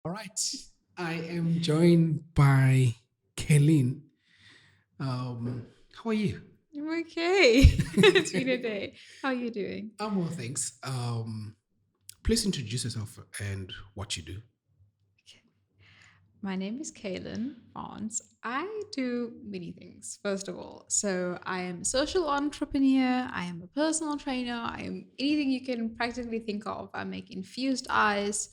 All right. I am joined by Kay-Lynne. How are you? I'm okay. It's been a day. How are you doing? I'm well, thanks. Please introduce yourself and what you do. My name is Kay-Lynne Barnes. I do many things, first of all. So I am a social entrepreneur, I am a personal trainer, I am anything you can practically think of. I make infused eyes,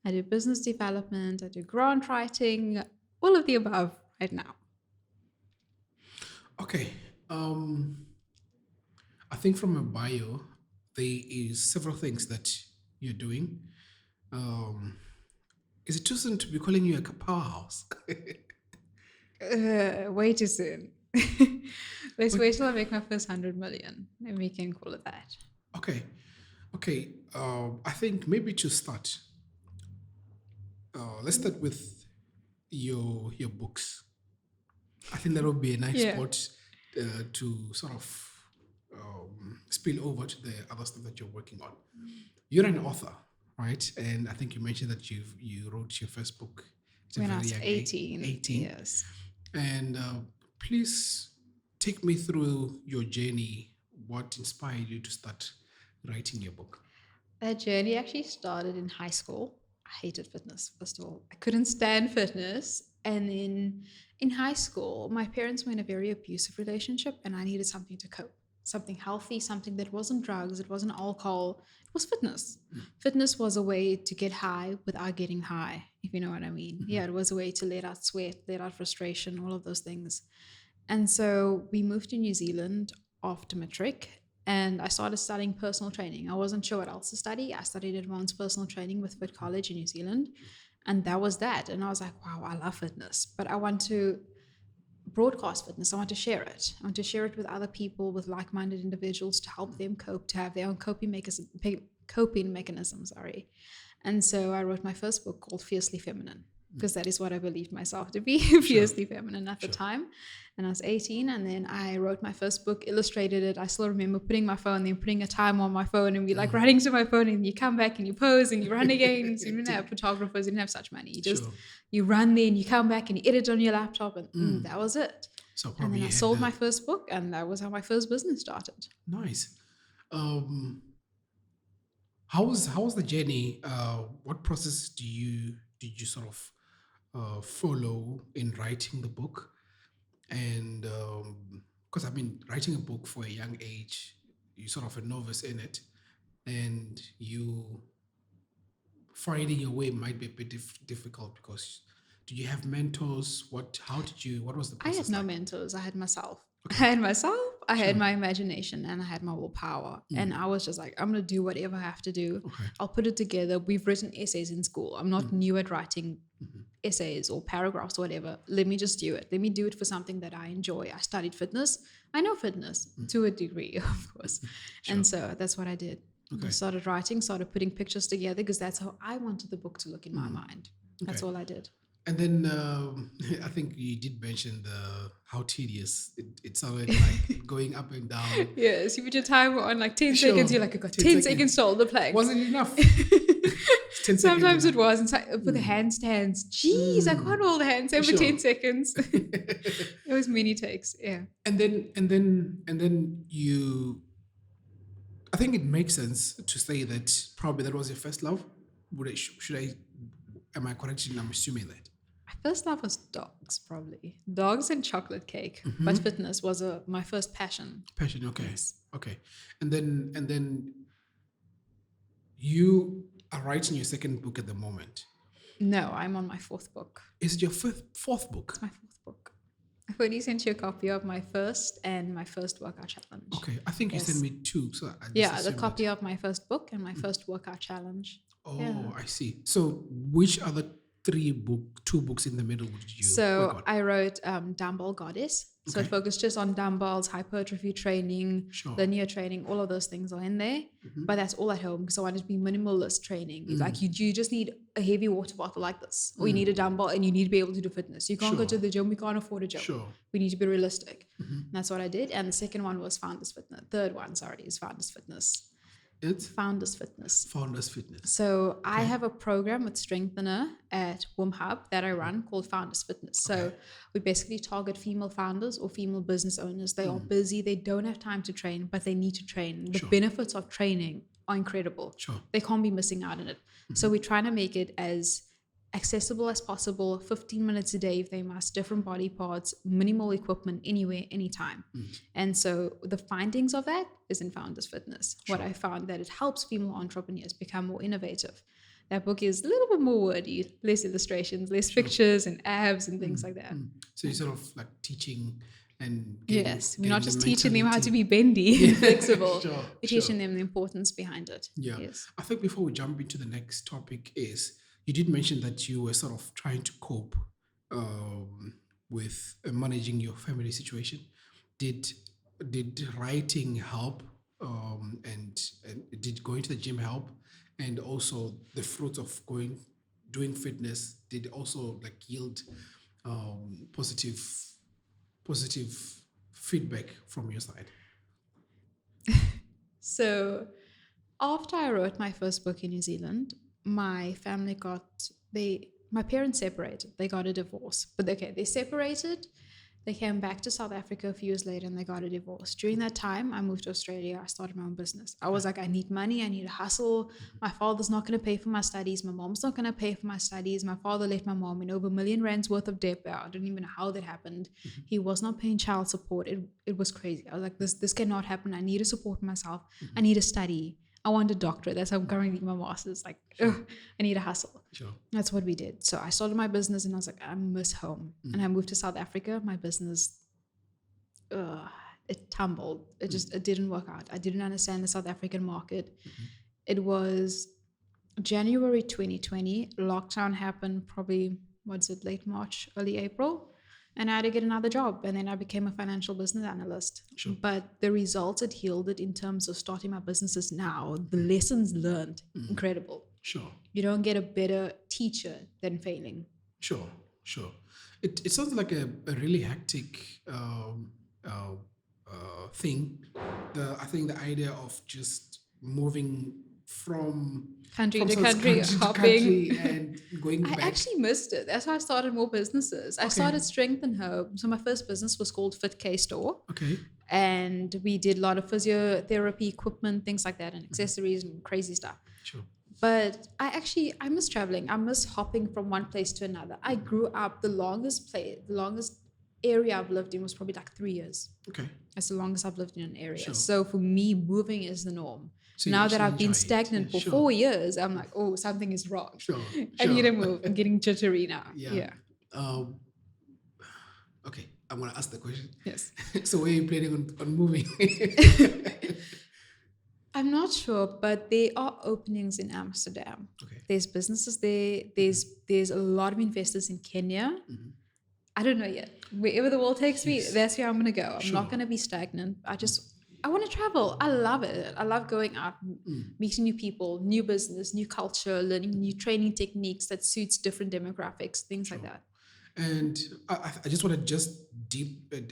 I do business development, I do grant writing, all of the above right now. Okay. I think from a bio, there is several things that you're doing. Um, is it too soon to be calling you a powerhouse? Way too soon. Let's But wait till I make my first 100 million and we can call it that. okay, okay. I think maybe to start, let's start with your books. I think that would be a nice Yeah. spot to sort of spill over to the other stuff that you're working on. You're an author, right? And I think you mentioned that you wrote your first book at a When I very was young age, 18, 18. yes. And please take me through your journey. What inspired you to start writing your book? That journey actually started in high school. I hated fitness, first of all. I couldn't stand fitness. And then in high school, my parents were in a very abusive relationship, and I needed something to cope. Something healthy, something that wasn't drugs, it wasn't alcohol, it was fitness. Fitness was a way to get high without getting high, if you know what I mean. Yeah, it was a way to let out sweat, let out frustration, all of those things. And so we moved to New Zealand after matric and I started studying personal training. I wasn't sure what else to study. I studied advanced personal training with Fit College in New Zealand. And that was that. And I was like, wow, I love fitness, but I want to broadcast fitness. I want to share it. I want to share it with other people, with like minded individuals to help them cope, to have their own coping mechanisms. Sorry. And so I wrote my first book called Fiercely Feminine because that is what I believed myself to be Sure, fiercely feminine at the sure. time. And I was 18, and then I wrote my first book, illustrated it. I still remember putting my phone, then putting a time on my phone, and be like running to my phone, and you come back and you pose and you run again. So you didn't have photographers, you didn't have such money. You just Sure. you run there and you come back and you edit on your laptop, and that was it. So And probably then I you had sold my the first book, and that was how my first business started. nice. Um, how was the journey? What process did you sort of follow in writing the book? And because I've been writing a book for a young age, you sort of a novice in it, and you finding your way might be a bit difficult because do you have mentors? What was the I had process no like? mentors. I had myself. I Okay, had myself, I had sure. my imagination, and I had my willpower. And I was just like, I'm going to do whatever I have to do. Okay. I'll put it together. We've written essays in school. I'm not new at writing essays or paragraphs or whatever. Let me just do it. Let me do it for something that I enjoy. I studied fitness. I know fitness to a degree, of course. Sure. And so that's what I did. I Okay. started writing, started putting pictures together because that's how I wanted the book to look in my mind. That's Okay. all I did. And then I think you did mention the how tedious it sounded like going up and down. Yes, you put your timer on like 10 seconds. Sure, You're like, I got 10 10 seconds. seconds to hold the plank. Wasn't enough. 10 seconds Sometimes enough. it was. And so, for the handstands, jeez, I can't hold the handstand for Sure. 10 seconds. It was many takes. Yeah. And then you I think it makes sense to say that probably that was your first love. Should I am I correct in I'm assuming that? My first love was dogs, probably. Dogs and chocolate cake. But fitness was my first passion. Passion, okay. Yes. Okay. And then you are writing your second book at the moment. No, I'm on my fourth book. Is it your fourth book? My fourth book. I've already sent you a copy of my first and my first workout challenge. Okay. I think you sent Yes. me two. So I just Yeah, the assumed copy that. of my first book and my first workout challenge. Oh, Yeah. I see. So which other two books in the middle did you work So on? I wrote Dumbbell Goddess. So it Okay. focused just on dumbbells, hypertrophy training, Sure. linear training, all of those things are in there. But that's all at home because I wanted to be minimalist training. Like you just need a heavy water bottle like this, or you need a dumbbell and you need to be able to do fitness. You can't go Sure. to the gym, we can't afford a gym. Sure. We need to be realistic. And that's what I did. And the second one was Founders Fitness. Third one, sorry, is Founders Fitness. It's Founders Fitness. Founders Fitness. So I Okay. have a program with Strengthener at Wim Hub that I run called Founders Fitness. Okay. So we basically target female founders or female business owners. They are Mm. busy, they don't have time to train, but they need to train. The Sure. benefits of training are incredible. Sure. They can't be missing out on it. So we're trying to make it as accessible as possible, 15 minutes a day if they must, different body parts, minimal equipment, anywhere, anytime. And so the findings of that is in Founders Fitness. What I found that it helps female entrepreneurs become more innovative. That book is a little bit more wordy, less illustrations, less pictures and abs and things like that. So you're sort of like teaching and Yes, we're not getting just the teaching them how to mentality. be bendy and flexible. Sure, We're sure. teaching them the importance behind it. Yeah. Yes. I think before we jump into the next topic is you did mention that you were sort of trying to cope with managing your family situation. Did writing help? And did going to the gym help? And also the fruit of doing fitness did also like yield positive feedback from your side. So after I wrote my first book in New Zealand, my family my parents separated. They got a divorce. But okay, they separated. They came back to South Africa a few years later and they got a divorce. During that time, I moved to Australia. I started my own business. I was like, I need money. I need a hustle. My father's not going to pay for my studies. My mom's not going to pay for my studies. My father left my mom in over R1 million worth of debt. I don't even know how that happened. He was not paying child support. It was crazy. I was like, this cannot happen. I need to support myself. I need to study. I want a doctorate. That's how I'm currently my master's. Like, ugh, I need a hustle. Sure. That's what we did. So I started my business and I was like, I miss home. And I moved to South Africa. My business, it tumbled. It didn't work out. I didn't understand the South African market. It was January 2020. Lockdown happened probably, late March, early April. And I had to get another job. And then I became a financial business analyst. Sure. But the results it yielded in terms of starting my businesses now, the lessons learned, incredible. Sure. You don't get a better teacher than failing. Sure. It sounds like a really hectic thing. I think the idea of just moving from Country from to some country, to hopping. country and going I back. actually missed it. That's why I started more businesses. I started Strengthen Home. So my first business was called Fit K Store. Okay. And we did a lot of physiotherapy equipment, things like that, and accessories and crazy stuff. Sure. But I miss traveling. I miss hopping from one place to another. I grew up, the longest area I've lived in was probably like 3 years. Okay. That's the longest I've lived in an area. Sure. So for me, moving is the norm. So you Now that actually I've been enjoy it. stagnant for Sure. 4 years, I'm like, oh, something is wrong. Sure. I need to move. I'm getting jittery now. Yeah. Okay, I'm gonna ask the question. Yes. So where are you planning on moving? I'm not sure, but there are openings in Amsterdam. Okay. There's businesses there. There's a lot of investors in Kenya. I don't know yet. Wherever the world takes me, that's where I'm gonna go. I'm not gonna be stagnant. I want to travel. I love it. I love going out, meeting new people, new business, new culture, learning new training techniques that suits different demographics, things like that. And I just want to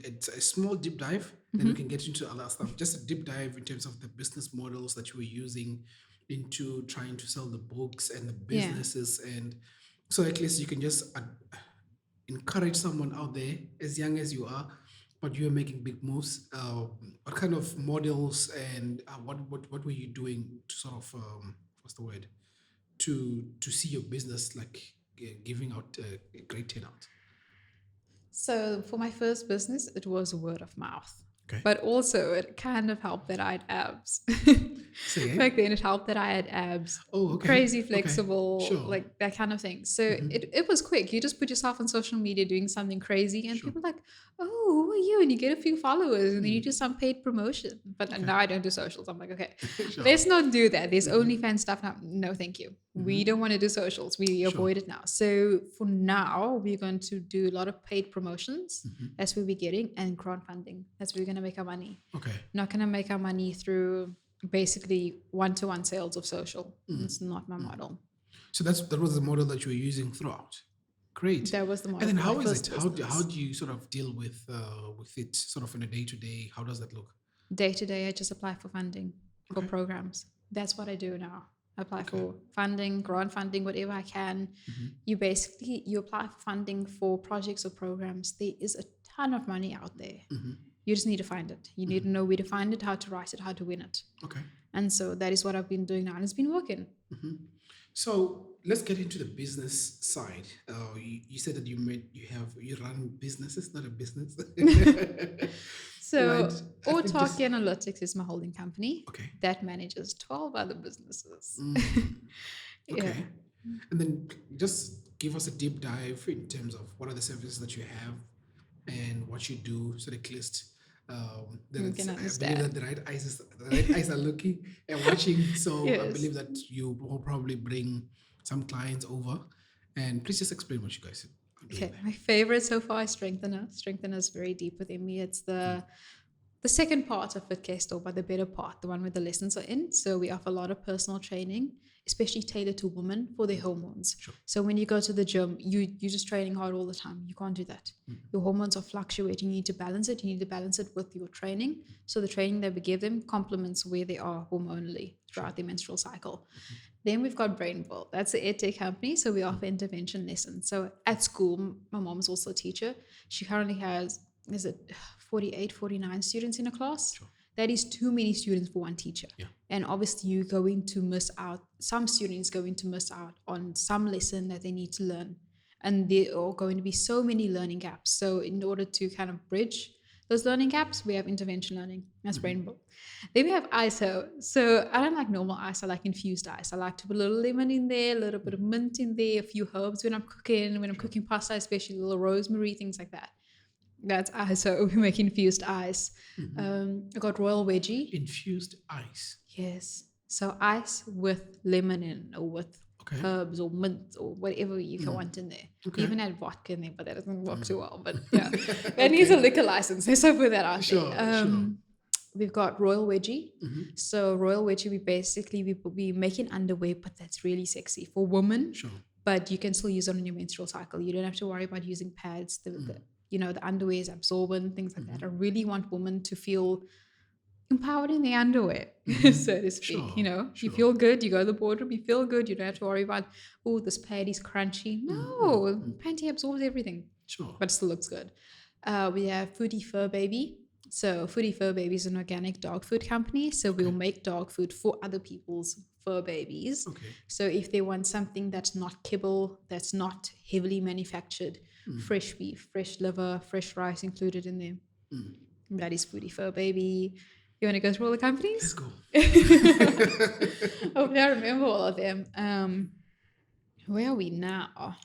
it's a small deep dive, then we can get into other stuff. Just a deep dive in terms of the business models that you were using into trying to sell the books and the businesses. And so at least you can just encourage someone out there, as young as you are, but you're making big moves. What kind of models and what were you doing to sort of, what's the word, to see your business like giving out a great turnout? So for my first business, it was word of mouth. Okay. But also it kind of helped that I had abs. Back then it helped that I had abs. Oh, okay. Crazy Okay. flexible, Sure. like that kind of thing. So it was quick. You just put yourself on social media doing something crazy and people are like, oh, who are you? And you get a few followers and then you do some paid promotion. But now I don't do socials. I'm like, okay, let's not do that. There's OnlyFans stuff now. No, thank you. We don't want to do socials. We avoid it now. So for now, we're going to do a lot of paid promotions. That's where we're getting, and crowdfunding. That's where we're going to make our money. Okay. Not going to make our money through basically one-to-one sales of social. It's not my model. So that was the model that you were using throughout. Great. That was the model. And then for how my is first it? How business. do you sort of deal with it sort of on a day-to-day? How does that look? Day to day, I just apply for funding for programs. That's what I do now. I apply Okay. for funding, grant funding, whatever I can. Mm-hmm. You apply for funding for projects or programs. There is a ton of money out there. Mm-hmm. You just need to find it. You need to know where to find it, how to write it, how to win it. Okay. And so that is what I've been doing now, and it's been working. Mm-hmm. So let's get into the business side. You said that you run businesses, not a business, So right? I think Autarky just Analytics is my holding company okay. that manages 12 other businesses. Mm, Yeah. okay, and then just give us a deep dive in terms of what are the services that you have and what you do, so at least that You it's, can I believe that understand. the right eyes are looking and watching. So I Yes. believe that you will probably bring some clients over, and please just explain what you guys are doing Okay. there. My favorite so far is Strengthener. Strengthener is very deep within me. It's the second part of FitCare Store, but the better part, the one where the lessons are in. So we offer a lot of personal training, especially tailored to women for their hormones. Sure. So when you go to the gym, you're just training hard all the time. You can't do that. Your hormones are fluctuating. You need to balance it. You need to balance it with your training. So the training that we give them complements where they are hormonally throughout their menstrual cycle. Then we've got Brainville. That's an EdTech company. So we offer intervention lessons. So at school, my mom's also a teacher. She currently has, is it 48, 49 students in a class? Sure. That is too many students for one teacher. Yeah. And obviously, you're going to miss out, some students going to miss out on some lesson that they need to learn. And there are going to be so many learning gaps. So, in order to kind of bridge those learning gaps, we have intervention learning. That's Brainville. Then we have ISO. So I don't like normal ice. I like infused ice. I like to put a little lemon in there, a little bit of mint in there, a few herbs when I'm cooking pasta, especially a little rosemary, things like that. That's ISO. We make infused ice. I got royal veggie. Infused ice. Yes. So ice with lemon in, or with Okay. herbs or mint or whatever you can want in there. Okay. Even add vodka in there, but that doesn't work too well. But yeah, that needs a liquor license. So put that out Sure, there. sure. We've got royal wedgie. So royal wedgie, we making underwear, but that's really sexy for women. Sure. But you can still use it on your menstrual cycle. You don't have to worry about using pads. The underwear is absorbent, things like that. I really want women to feel empowered in the underwear, so to speak. Sure, You sure. feel good, you go to the boardroom, you feel good, you don't have to worry about, oh, this pad is crunchy. No, panty absorbs everything, Sure. but it still looks good. We have Foodie Fur Baby. So Foodie Fur Baby is an organic dog food company. So we'll make dog food for other people's fur babies. Okay. So if they want something that's not kibble, that's not heavily manufactured, fresh beef, fresh liver, fresh rice included in there. That is Foodie Fur Baby. You want to go through all the companies? Let's go. Hopefully I remember all of them. Where are we now?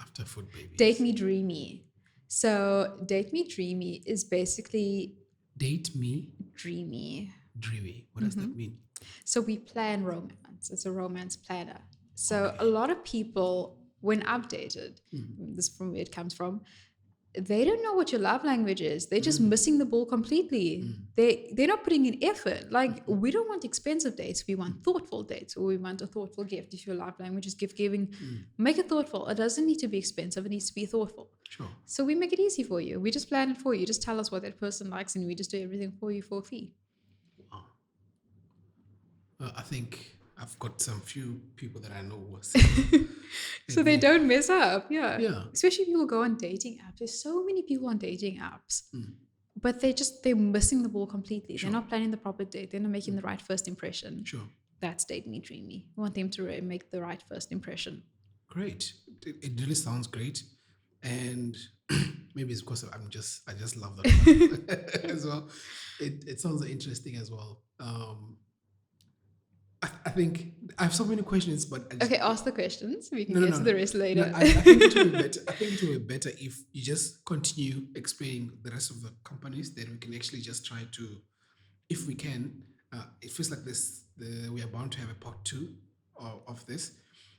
After food babies. Date Me Dreamy. So Date Me Dreamy is basically Date me dreamy. dreamy. What does that mean? So we plan romance. It's a romance planner. So a lot of people, when I've dated, this is from where it comes from, they don't know what your love language is. They're just missing the ball completely. They're not putting in effort. Like, we don't want expensive dates. We want thoughtful dates, or we want a thoughtful gift. If your love language is gift giving, make it thoughtful. It doesn't need to be expensive. It needs to be thoughtful. Sure. So we make it easy for you. We just plan it for you. Just tell us what that person likes, and we just do everything for you for a fee. Wow. I think I've got some few people that I know who are single. So they don't mess up. Yeah. Yeah. Especially people go on dating apps. There's so many people on dating apps. But they're missing the ball completely. Sure. They're not planning the proper date. They're not making the right first impression. Sure. That's Date Me Dreamy. We want them to make the right first impression. Great. It really sounds great. And maybe it's because I just love that as well. It sounds interesting as well. I think I have so many questions, but Okay, ask the questions. We can No, get to the rest later. I think it will be better. I think it will be better if you just continue explaining the rest of the companies. Then we can actually just try to, if we can. It feels like we are bound to have a part two of this,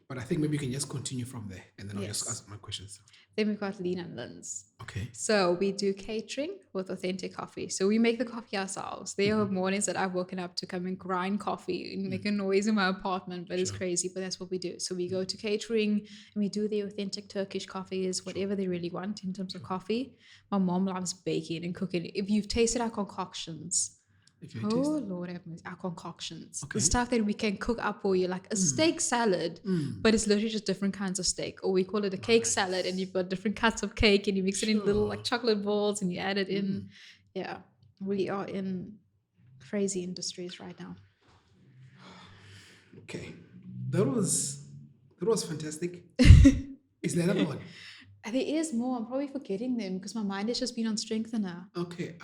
but I think maybe you can just continue from there, and then I'll just Yes. ask my questions. Then we've got Lean and Lins. Okay. So we do catering with authentic coffee. So we make the coffee ourselves. There are mornings that I've woken up to come and grind coffee and make a noise in my apartment, but it's crazy. But that's what we do. So we go to catering and we do the authentic Turkish coffees, whatever they really want in terms of coffee. My mom loves baking and cooking. If you've tasted our concoctions, If you taste. Oh Lord have mercy. Our concoctions. The Okay. stuff that we can cook up for you, like a steak salad, but it's literally just different kinds of steak. Or we call it a cake salad, and Nice. you've got different cuts of cake and you mix it in little like Sure. chocolate balls and you add it in. Yeah. We are in crazy industries right now. Okay. That was that was fantastic. Is there another one? There is more. I'm probably forgetting them because my mind has just been on strengthener. Okay,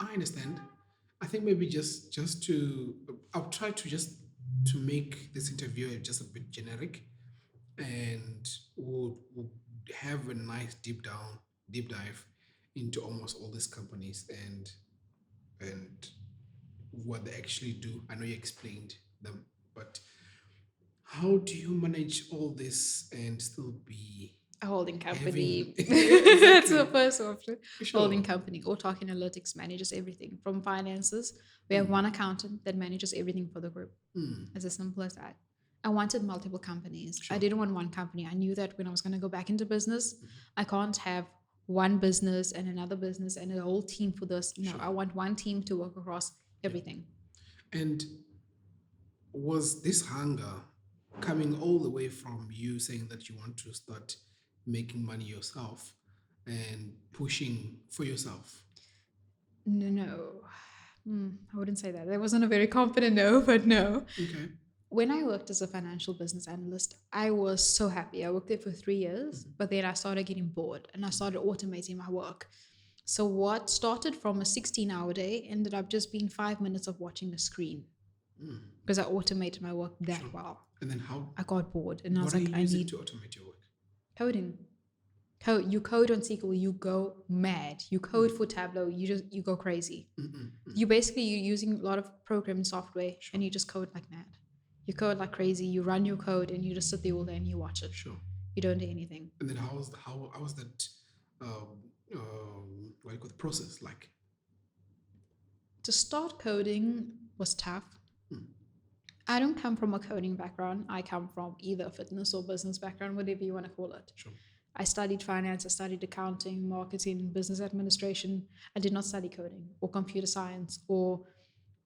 I understand. I think maybe just to I'll try to just to make this interview just a bit generic, and we'll have a nice deep dive into almost all these companies and what they actually do. I know you explained them, but how do you manage all this and still be A holding having company. That's the exactly first option. sure. Holding company. Autarky Analytics manages everything from finances. We have one accountant that manages everything for the group. It's as simple as that. I wanted multiple companies. I Sure. didn't want one company. I knew that when I was going to go back into business, I can't have one business and another business and a whole team for this. No, Sure. I want one team to work across everything. And was this hunger coming all the way from you saying that you want to start making money yourself and pushing for yourself? No. I wouldn't say that. That wasn't a very confident no, but no. Okay. When I worked as a financial business analyst, I was so happy. I worked there for 3 years, but then I started getting bored and I started automating my work. So, what started from a 16-hour day ended up just being 5 minutes of watching a screen because I automated my work that Sure. well. And then how? I got bored and I was What are like, you I using need to automate your work? coding. You code on SQL, you go mad. You code for Tableau, you go crazy. You're using a lot of programming software and you just code like mad. You code like crazy. You run your code and you just sit there all day and you watch it. Sure. You don't do anything. And then how was that? What do you call the process like? To start coding was tough. I don't come from a coding background. I come from either fitness or business background, whatever you want to call it. Sure. I studied finance, I studied accounting, marketing, business administration. I did not study coding or computer science or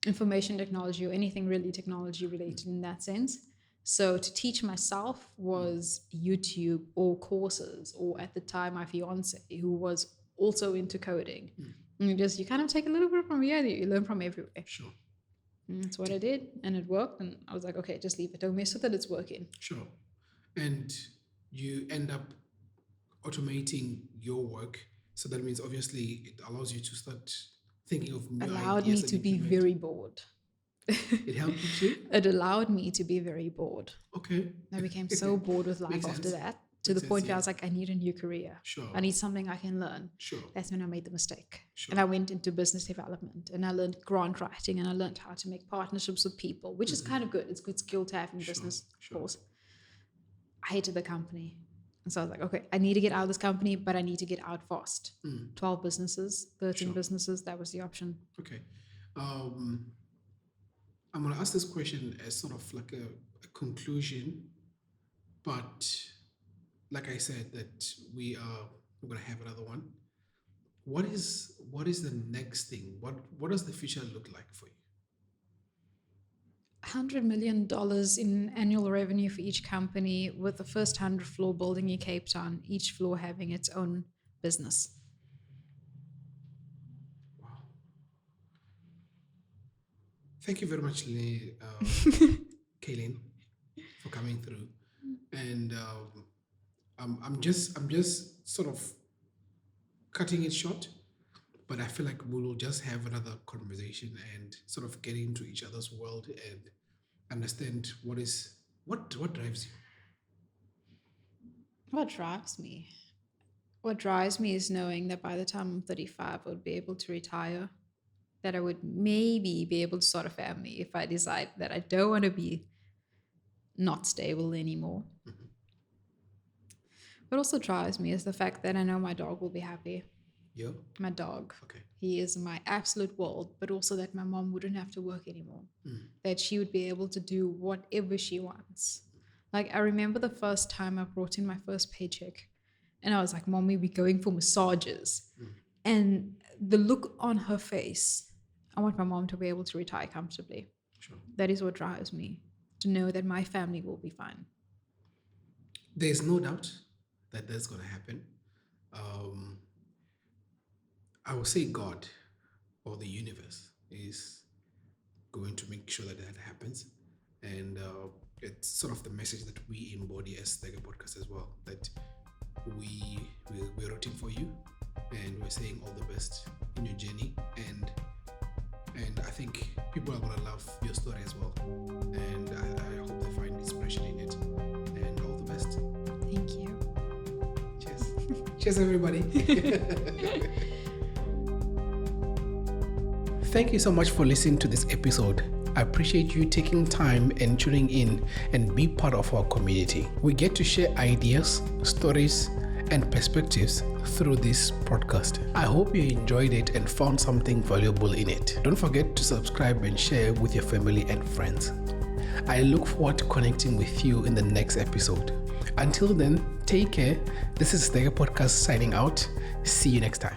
information technology or anything really technology related in that sense. So to teach myself was YouTube or courses, or at the time my fiance who was also into coding. And you kind of take a little bit from here, you learn from everywhere. Sure. And that's what I did, and it worked. And I was like, okay, just leave it. Don't mess with it. It's working. Sure. And you end up automating your work. So that means obviously it allows you to start thinking of new Allowed me ideas to and be implement. very bored. It helped you too? It allowed me to be very bored. Okay. I became so bored with life Makes after sense. that, to Makes the point sense, where I yeah. was like, I need a new career. Sure. I need something I can learn. Sure. That's when I made the mistake. Sure. And I went into business development and I learned grant writing and I learned how to make partnerships with people, which is kind of good. It's a good skill to have in business, of course. I hated the company. And so I was like, okay, I need to get out of this company, but I need to get out fast. 12 businesses, 13 businesses, that was the option. Okay. I'm going to ask this question as sort of like a conclusion, but like I said, that we're going to have another one. What is the next thing? What does the future look like for you? $100 million in annual revenue for each company, with the first 100 floor building in Cape Town, each floor having its own business. Wow. Thank you very much, Kay-Lynne, for coming through. And I'm just sort of cutting it short, but I feel like we'll just have another conversation and sort of get into each other's world and understand what drives you. What drives me? What drives me is knowing that by the time I'm 35, I would be able to retire, that I would maybe be able to start a family if I decide that I don't want to be not stable anymore. What also drives me is the fact that I know my dog will be happy. Yeah. My dog. Okay. He is my absolute world, but also that my mom wouldn't have to work anymore. That she would be able to do whatever she wants. Like, I remember the first time I brought in my first paycheck and I was like, Mommy, we're going for massages. And the look on her face, I want my mom to be able to retire comfortably. Sure. That is what drives me, to know that my family will be fine. There's no doubt that that's going to happen. Um, I would say God or the universe is going to make sure that that happens. And it's sort of the message that we embody as Tiger Podcast as well. That we're rooting for you, and we're saying all the best in your journey. And I think people are gonna love your story as well. And I hope they find inspiration in it. And all the best. Thank you. Cheers. Cheers, everybody. Thank you so much for listening to this episode. I appreciate you taking time and tuning in and be part of our community. We get to share ideas, stories, and perspectives through this podcast. I hope you enjoyed it and found something valuable in it. Don't forget to subscribe and share with your family and friends. I look forward to connecting with you in the next episode. Until then, take care. This is Tiger Podcast signing out. See you next time.